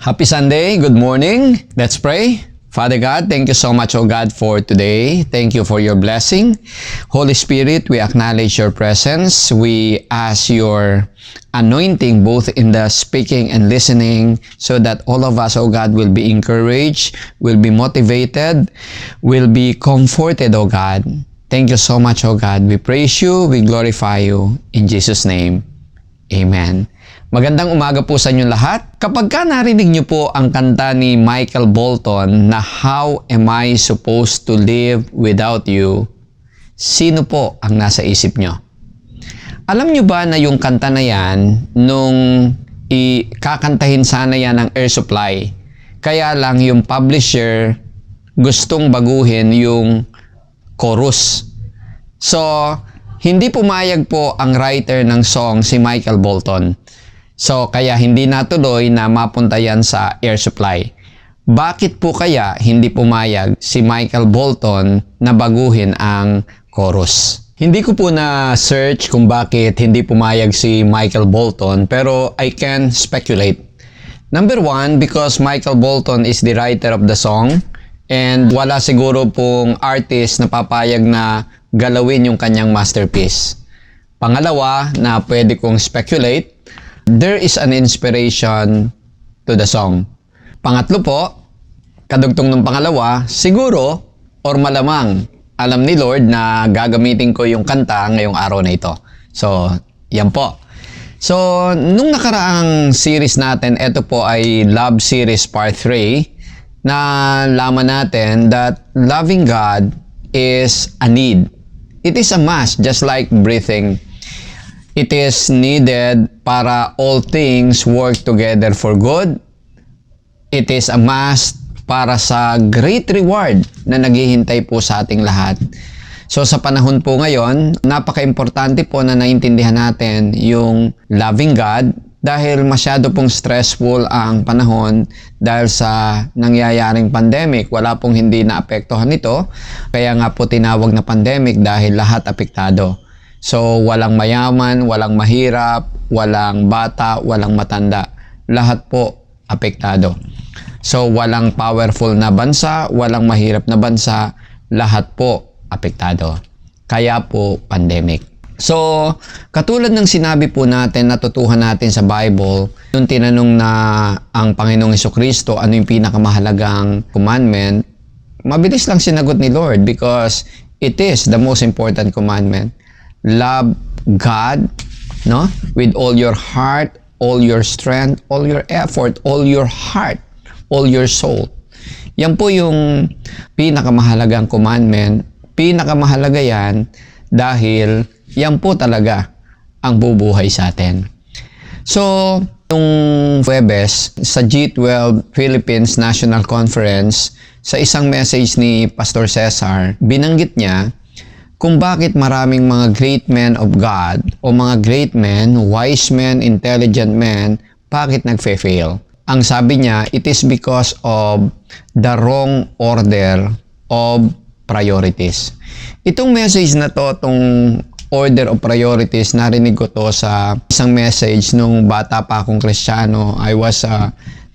Happy Sunday, good morning. Let's pray. Father God, thank you so much, O God, for today. Thank you for your blessing. Holy Spirit, we acknowledge your presence. We ask your anointing both in the speaking and listening so that all of us, O God, will be encouraged, will be motivated, will be comforted, O God. Thank you so much, O God. We praise you, we glorify you. In Jesus' name, Amen. Magandang umaga po sa inyo lahat. Kapag ka narinig niyo po ang kanta ni Michael Bolton na How Am I Supposed to Live Without You, sino po ang nasa isip niyo? Alam niyo ba na yung kanta na yan, nung kakantahin sana yan ng Air Supply, kaya lang yung publisher gustong baguhin yung chorus. So, hindi pumayag po ang writer ng song si Michael Bolton. So, kaya hindi natuloy na mapunta yan sa Air Supply. Bakit po kaya hindi pumayag si Michael Bolton na baguhin ang chorus? Hindi ko po na-search kung bakit hindi pumayag si Michael Bolton, pero I can speculate. Number one, because Michael Bolton is the writer of the song and wala siguro pong artist na papayag na galawin yung kanyang masterpiece. Pangalawa, na pwede kong speculate, there is an inspiration to the song. Pangatlo po, kadugtong ng pangalawa, siguro or malamang alam ni Lord na gagamitin ko yung kanta ngayong araw na ito. So, yan po. So, nung nakaraang series natin, ito po ay Love Series Part 3, na laman natin that loving God is a need. It is a must, just like breathing. It is needed para all things work together for good. It is a must para sa great reward na naghihintay po sa ating lahat. So sa panahon po ngayon, napaka-importante po na naintindihan natin yung loving God dahil masyado pong stressful ang panahon dahil sa nangyayaring pandemic. Wala pong hindi naapektuhan nito. Kaya nga po tinawag na pandemic dahil lahat apektado. So, walang mayaman, walang mahirap, walang bata, walang matanda. Lahat po apektado. So, walang powerful na bansa, walang mahirap na bansa, lahat po apektado. Kaya po pandemic. So, katulad ng sinabi po natin, natutuhan natin sa Bible, yung tinanong na ang Panginoong Hesukristo, ano yung pinakamahalagang commandment, mabilis lang sinagot ni Lord because it is the most important commandment. Love God, no? With all your heart, all your strength, all your effort, all your heart, all your soul. Yan po yung pinakamahalagang commandment. Pinakamahalaga yan dahil yan po talaga ang bubuhay sa atin. So, nung Huwebes, sa G12 Philippines National Conference, sa isang message ni Pastor Cesar, binanggit niya kung bakit maraming mga great men of God o mga great men, wise men, intelligent men, bakit nagfe-fail? Ang sabi niya, it is because of the wrong order of priorities. Itong message na to, itong order of priorities, narinig ko to sa isang message nung bata pa akong Kristiyano. I was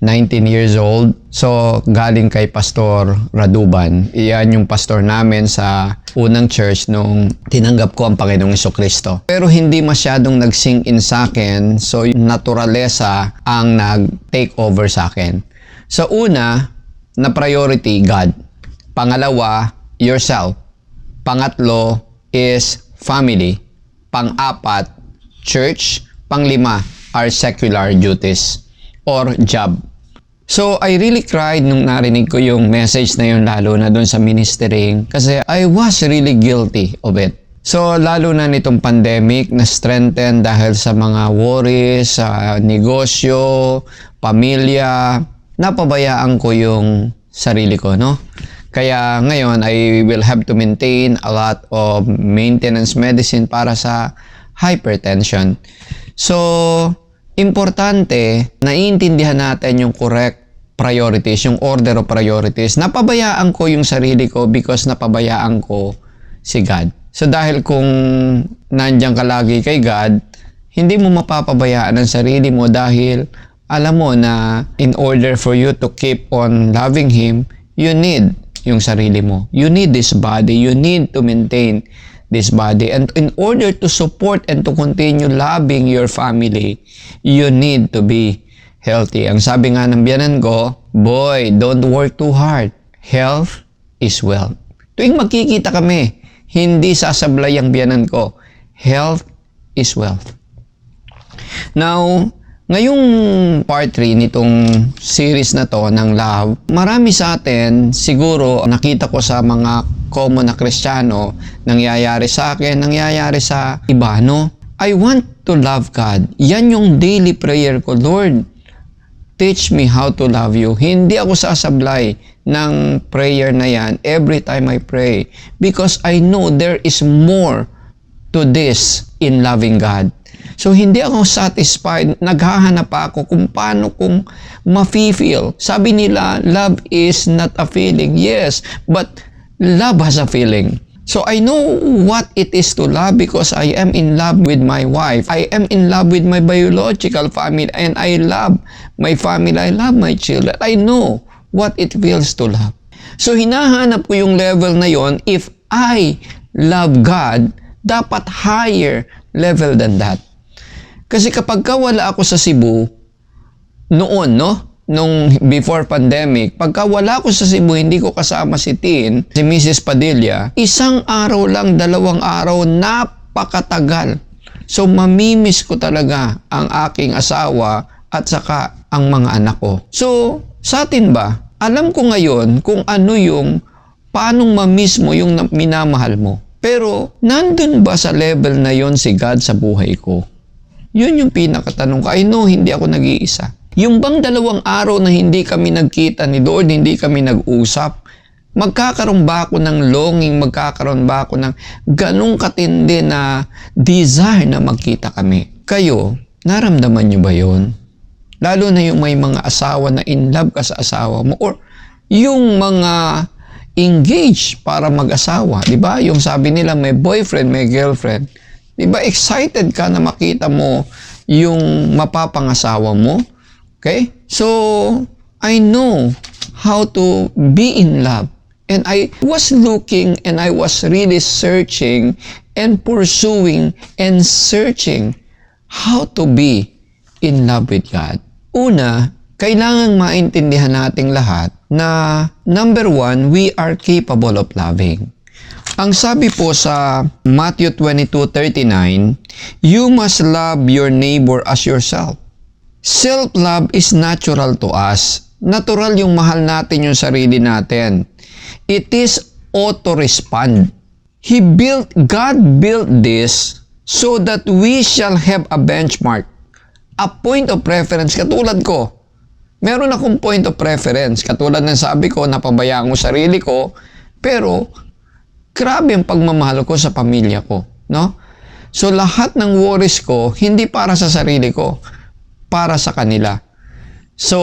19 years old. So, galing kay Pastor Raduban. Iyan yung pastor namin sa unang church nung tinanggap ko ang Panginoong Hesukristo. Pero hindi masyadong nag-sink in sa akin. So, yung naturalesa ang nag-take over sa akin. So, una, na priority, God. Pangalawa, yourself. Pangatlo is family. Pang-apat, church. Panglima, our secular duties or job. So, I really cried nung narinig ko yung message na yun, lalo na dun sa ministering, kasi I was really guilty of it. So, lalo na nitong pandemic, na-strengthen dahil sa mga worries, sa negosyo, pamilya, napabayaan ko yung sarili ko, no? Kaya ngayon, I will have to maintain a lot of maintenance medicine para sa hypertension. So, importante, naiintindihan natin yung correct priorities, yung order of priorities. Napabayaan ko yung sarili ko because napabayaan ko si God. So dahil kung nandiyan ka lagi kay God, hindi mo mapapabayaan ang sarili mo dahil alam mo na in order for you to keep on loving Him, you need yung sarili mo. You need this body. You need to maintain this body. And in order to support and to continue loving your family, you need to be healthy. Ang sabi nga ng biyanan ko, boy, don't work too hard. Health is wealth. Tuwing magkikita kami, hindi sasablay ang biyanan ko. Health is wealth. Now, ngayong part 3 nitong series na to ng love, marami sa atin siguro nakita ko sa mga common na Kristiyano, nangyayari sa akin, nangyayari sa iba, no? I want to love God. Yan yung daily prayer ko, Lord, teach me how to love you. Hindi ako sasablay ng prayer na yan every time I pray because I know there is more to this in loving God. So, hindi ako satisfied. Naghahanap ako kung paano kung ma-feel. Sabi nila, love is not a feeling. Yes, but love has a feeling. So, I know what it is to love because I am in love with my wife. I am in love with my biological family and I love my family. I love my children. I know what it feels to love. So, hinahanap ko yung level na yon. If I love God, dapat higher level than that. Kasi kapag wala ako sa Cebu, noon, no? Nung before pandemic, pagka wala ako sa Cebu, hindi ko kasama si Tin, si Mrs. Padilla, isang araw lang, 2 araw, napakatagal. So, mamimiss ko talaga ang aking asawa at saka ang mga anak ko. So, sa atin ba, alam ko ngayon kung ano yung paanong mamiss mo yung minamahal mo. Pero, nandun ba sa level na yon si God sa buhay ko? Yun yung pinakatanong ko. I know, hindi ako nag-iisa. Yung bang 2 araw na hindi kami nagkita ni Lord, hindi kami nag-usap, magkakaroon ba ako ng longing, magkakaroon ba ako ng ganong katindi na desire na magkita kami? Kayo, naramdaman nyo ba yun? Lalo na yung may mga asawa na in love ka sa asawa mo or yung mga engaged para mag-asawa. Diba? Yung sabi nila may boyfriend, may girlfriend. Diba, excited ka na makita mo yung mapapangasawa mo? Okay? So, I know how to be in love. And I was looking and I was really searching and pursuing and searching how to be in love with God. Una, kailangang maintindihan nating lahat na number 1, we are capable of loving. Ang sabi po sa Matthew 22:39, you must love your neighbor as yourself. Self-love is natural to us. Natural yung mahal natin yung sarili natin. It is auto-respond. God built this so that we shall have a benchmark, a point of reference. Katulad ko, meron akong point of reference. Katulad ng sabi ko, napabayaan ko sarili ko, pero grabe ang pagmamahal ko sa pamilya ko, no? So, lahat ng worries ko, hindi para sa sarili ko, para sa kanila. So,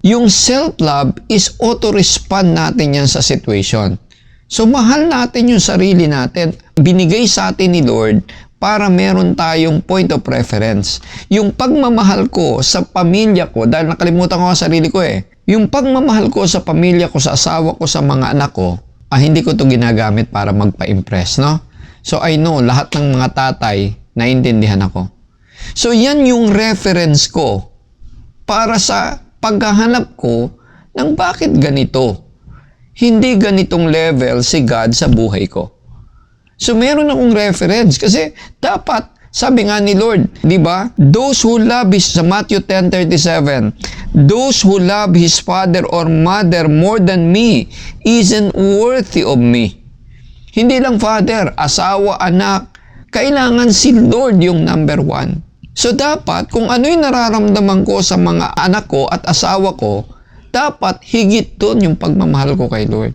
yung self-love is auto-respond natin yan sa situation. So, mahal natin yung sarili natin. Binigay sa atin ni Lord para meron tayong point of reference. Yung pagmamahal ko sa pamilya ko, dahil nakalimutan ko ang sarili ko yung pagmamahal ko sa pamilya ko, sa asawa ko, sa mga anak ko, hindi ko to ginagamit para magpa-impress, no? So, I know, lahat ng mga tatay, naintindihan ako. So, yan yung reference ko para sa paghahanap ko ng bakit ganito. Hindi ganitong level si God sa buhay ko. So, meron akong reference kasi dapat, sabi nga ni Lord, di ba? Those who love sa Matthew 10:37, those who love his father or mother more than me isn't worthy of me. Hindi lang father, asawa, anak, kailangan si Lord yung number 1. So dapat, kung ano yung nararamdaman ko sa mga anak ko at asawa ko, dapat higit doon yung pagmamahal ko kay Lord.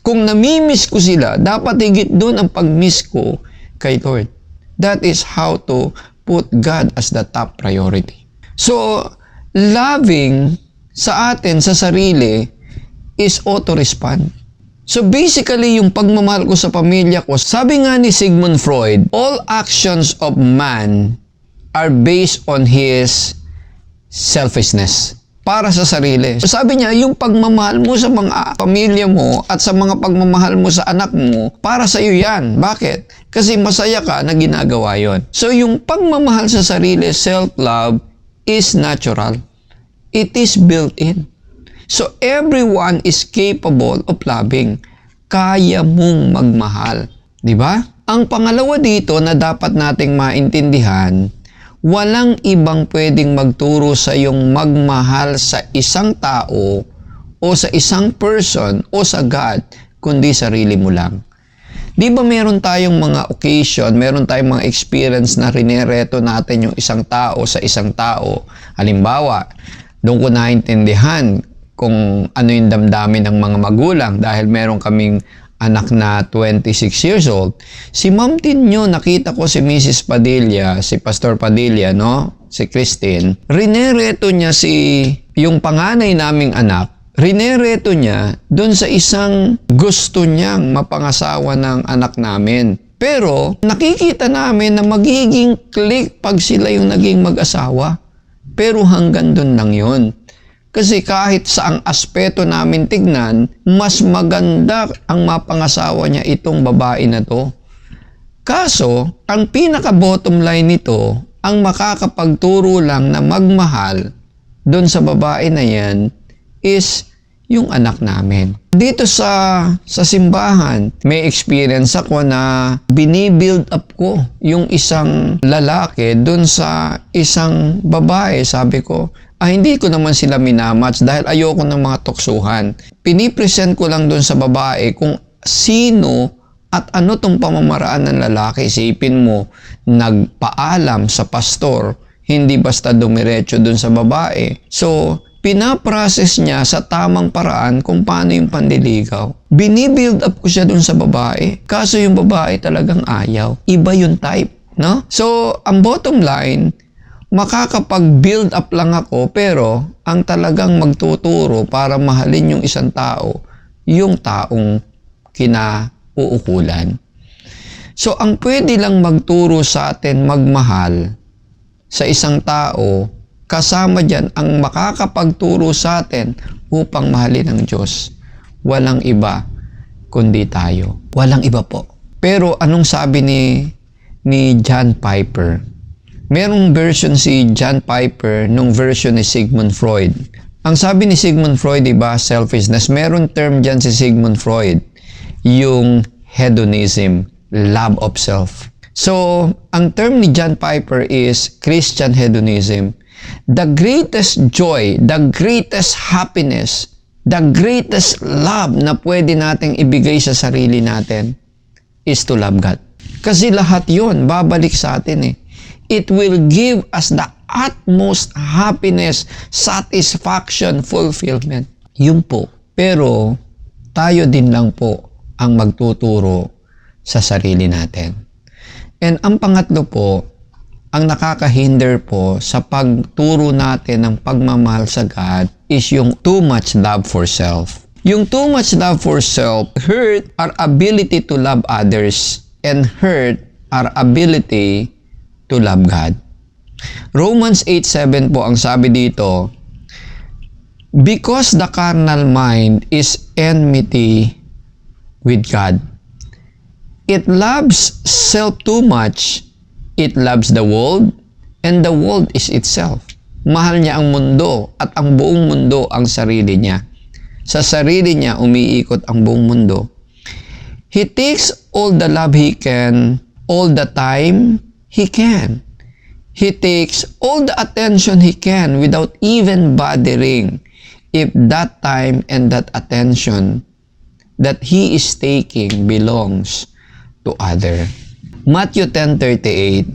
Kung namimiss ko sila, dapat higit doon ang pag-miss ko kay Lord. That is how to put God as the top priority. So, loving sa atin, sa sarili, is auto-respond. So, basically, yung pagmamahal ko sa pamilya ko, sabi nga ni Sigmund Freud, all actions of man are based on his selfishness. Para sa sarili. Sabi niya, yung pagmamahal mo sa mga pamilya mo at sa mga pagmamahal mo sa anak mo, para sa iyo yan. Bakit? Kasi masaya ka na ginagawa yon. So, yung pagmamahal sa sarili, self-love, is natural. It is built in. So, everyone is capable of loving. Kaya mong magmahal. Di ba? Ang pangalawa dito na dapat nating maintindihan, walang ibang pwedeng magturo sa iyong magmahal sa isang tao o sa isang person o sa God, kundi sarili mo lang. Di ba meron tayong mga occasion, meron tayong mga experience na rinereto natin yung isang tao sa isang tao. Halimbawa, doon ko naintindihan kung ano yung damdamin ng mga magulang dahil meron kaming anak na 26 years old. Si Ma'am Tinyo, nakita ko si Mrs. Padilla, si Pastor Padilla, no? Si Christine. Rinereto niya yung panganay naming anak, rinereto niya doon sa isang gusto niyang mapangasawa ng anak namin. Pero nakikita namin na magiging click pag sila yung naging mag-asawa. Pero hanggang doon lang yun. Kasi kahit saang aspeto namin tignan, mas maganda ang mapangasawa niya itong babae na to. Kaso, ang pinaka-bottom line nito, ang makakapagturo lang na magmahal doon sa babae na yan is yung anak namin. Dito sa simbahan, may experience ako na binibuild up ko yung isang lalaki doon sa isang babae. Sabi ko, hindi ko naman sila minamatch dahil ayoko ng mga tuksuhan. Pinipresent ko lang doon sa babae kung sino at ano tong pamamaraan ng lalaki. Isipin mo, nagpaalam sa pastor, hindi basta dumiretso doon sa babae. So, pinaprocess niya sa tamang paraan kung paano yung pandiligaw. Binibuild up ko siya doon sa babae. Kaso yung babae talagang ayaw. Iba yung type, no? So, ang bottom line, makakapag-build up lang ako pero ang talagang magtuturo para mahalin yung isang tao, yung taong kinauukulan. So, ang pwede lang magturo sa atin magmahal sa isang tao, kasama dyan ang makakapagturo sa atin upang mahalin ng Diyos. Walang iba kundi tayo. Walang iba po. Pero anong sabi ni John Piper? Merong version si John Piper, nung version ni Sigmund Freud. Ang sabi ni Sigmund Freud, diba, selfishness. Meron term dyan si Sigmund Freud, yung hedonism, love of self. So, ang term ni John Piper is Christian hedonism. The greatest joy, the greatest happiness, the greatest love na pwede nating ibigay sa sarili natin is to love God. Kasi lahat yon babalik sa atin eh. It will give us the utmost happiness, satisfaction, fulfillment. Yun po. Pero tayo din lang po ang magtuturo sa sarili natin. And ang pangatlo po, ang nakakahinder po sa pagturo natin ng pagmamahal sa God is yung too much love for self. Yung too much love for self hurt our ability to love others and hurt our ability to love God. Romans 8:7 po ang sabi dito, because the carnal mind is enmity with God. It loves self too much. It loves the world, and the world is itself. Mahal niya ang mundo at ang buong mundo ang sarili niya. Sa sarili niya umiikot ang buong mundo. He takes all the love he can, all the time he can. He takes all the attention he can without even bothering if that time and that attention that he is taking belongs to other. Matthew 10:38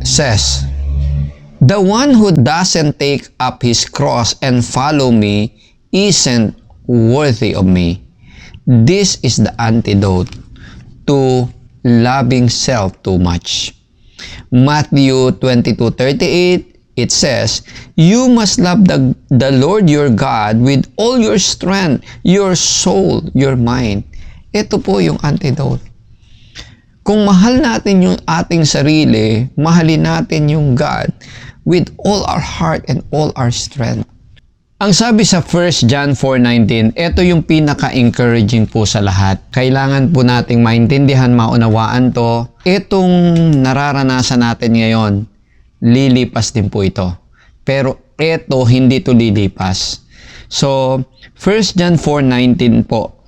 says, the one who doesn't take up his cross and follow me isn't worthy of me. This is the antidote to loving self too much. Matthew 22:38, it says, you must love the Lord your God with all your strength, your soul, your mind. Ito po yung antidote. Kung mahal natin yung ating sarili, mahalin natin yung God with all our heart and all our strength. Ang sabi sa 1 John 4:19, ito yung pinaka-encouraging po sa lahat. Kailangan po nating maintindihan, maunawaan to. Itong nararanasan natin ngayon, lilipas din po ito. Pero ito, hindi to lilipas. So, 1 John 4:19 po,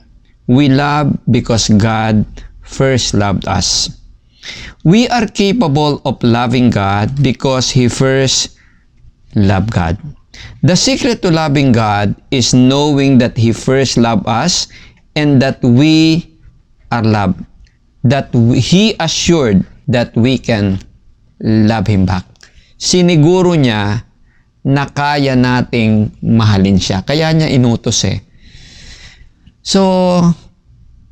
we love because God first loved us. We are capable of loving God because He first loved God. The secret to loving God is knowing that He first loved us and that we are loved. That He assured that we can love Him back. Siniguro niya na kaya nating mahalin siya. Kaya niya inutos eh. So,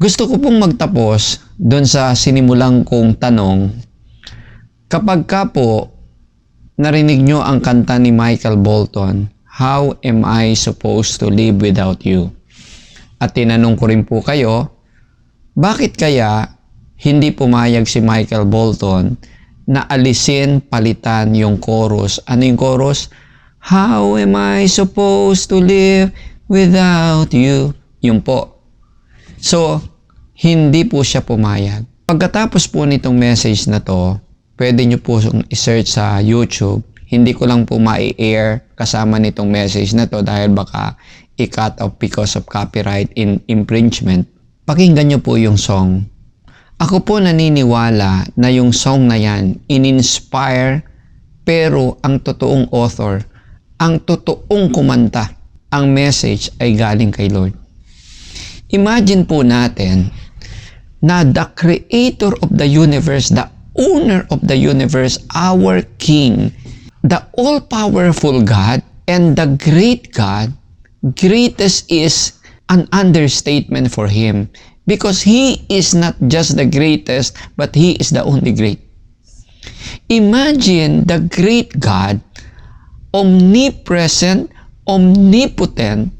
gusto ko pong magtapos doon sa sinimulang kong tanong. Kapag ka po narinig nyo ang kanta ni Michael Bolton, How am I supposed to live without you? At tinanong ko rin po kayo, bakit kaya hindi pumayag si Michael Bolton na alisin, palitan yung chorus? Ano yung chorus? How am I supposed to live without you? Yung po. So, hindi po siya pumayag. Pagkatapos po nitong message na to, pwede nyo po i-search sa YouTube. Hindi ko lang po ma-air kasama nitong message na to dahil baka i-cut off because of copyright infringement. Pakinggan nyo po yung song. Ako po naniniwala na yung song na yan in-inspire, pero ang totoong author, ang totoong kumanta, ang message ay galing kay Lord. Imagine po natin na the creator of the universe, the owner of the universe, our King, the all-powerful God, and the great God, greatest is an understatement for Him because He is not just the greatest, but He is the only great. Imagine the great God, omnipresent, omnipotent,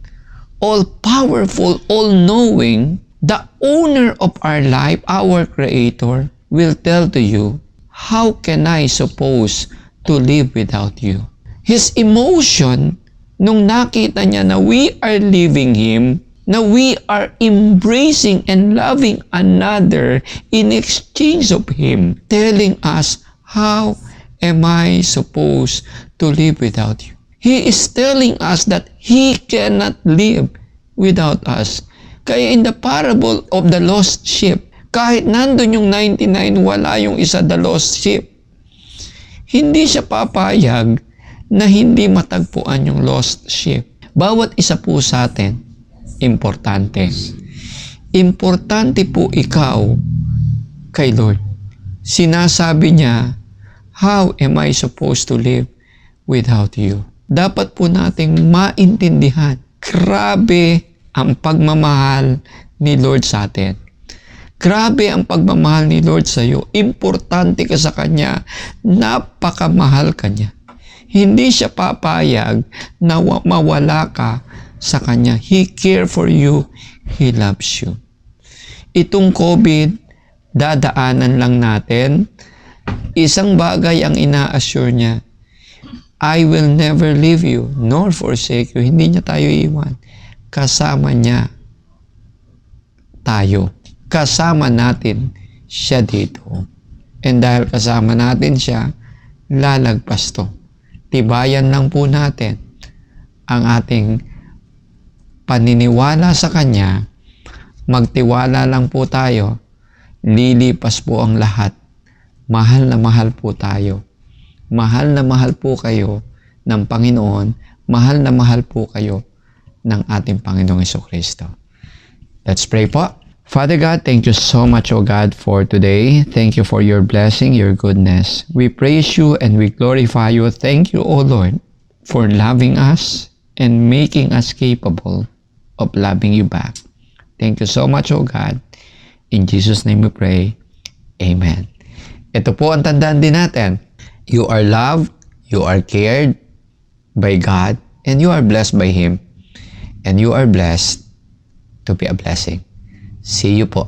all-powerful, all-knowing, the owner of our life, our Creator, will tell to you, how can I suppose to live without you? His emotion, nung nakita niya na we are leaving Him, na we are embracing and loving another in exchange of Him, telling us, how am I supposed to live without you? He is telling us that He cannot live without us. Kaya in the parable of the lost sheep, kahit nandun yung 99, wala yung isa, the lost sheep, hindi siya papayag na hindi matagpuan yung lost sheep. Bawat isa po sa atin, importante. Importante po ikaw kay Lord. Sinasabi niya, how am I supposed to live without you? Dapat po nating maintindihan, grabe ang pagmamahal ni Lord sa atin. Grabe ang pagmamahal ni Lord sa iyo. Importante ka sa Kanya. Napakamahal ka niya. Hindi siya papayag na mawala ka sa Kanya. He cares for you. He loves you. Itong COVID, dadaanan lang natin. Isang bagay ang ina-assure niya. I will never leave you nor forsake you. Hindi niya tayo iwan. Kasama niya tayo. Kasama natin siya dito. And dahil kasama natin siya, lalagpas to. Tibayan lang po natin ang ating paniniwala sa Kanya. Magtiwala lang po tayo. Lilipas po ang lahat. Mahal na mahal po tayo. Mahal na mahal po kayo ng Panginoon. Mahal na mahal po kayo ng ating Panginoong Jesucristo. Let's pray po. Father God, thank you so much, O God, for today. Thank you for your blessing, your goodness. We praise you and we glorify you. Thank you, O Lord, for loving us and making us capable of loving you back. Thank you so much, O God. In Jesus' name we pray. Amen. Ito po ang tandaan din natin. You are loved, you are cared by God, and you are blessed by Him. And you are blessed to be a blessing. See you po